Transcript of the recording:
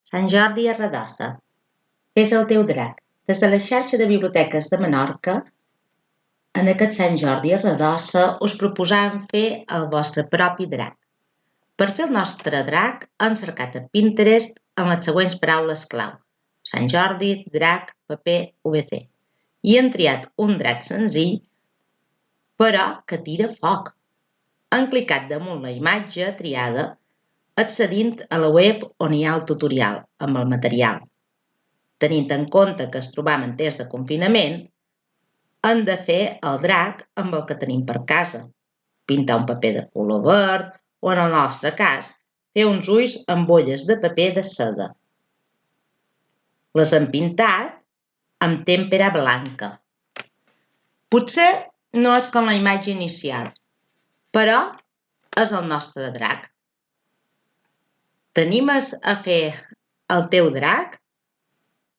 Sant Jordi a Radassa. Fes el teu drac. Des de la xarxa de biblioteques de Menorca, en aquest Sant Jordi a Radassa us proposàvem fer el vostre propi drac. Per fer el nostre drac hem cercat a Pinterest amb les següents paraules clau: Sant Jordi, drac, paper, UVC. I hem triat un drac senzill, però que tira foc. Hem clicat damunt la imatge triada accedint a la web on hi ha el tutorial amb el material. Tenint en compte que ens trobam en temps de confinament, hem de fer el drac amb el que tenim per casa. Pintar un paper de color verd o, en el nostre cas, fer uns ulls amb bolles de paper de seda. Les hem pintat amb tèmpera blanca. Potser no és com la imatge inicial, però és el nostre drac. T'animes a fer el teu drac?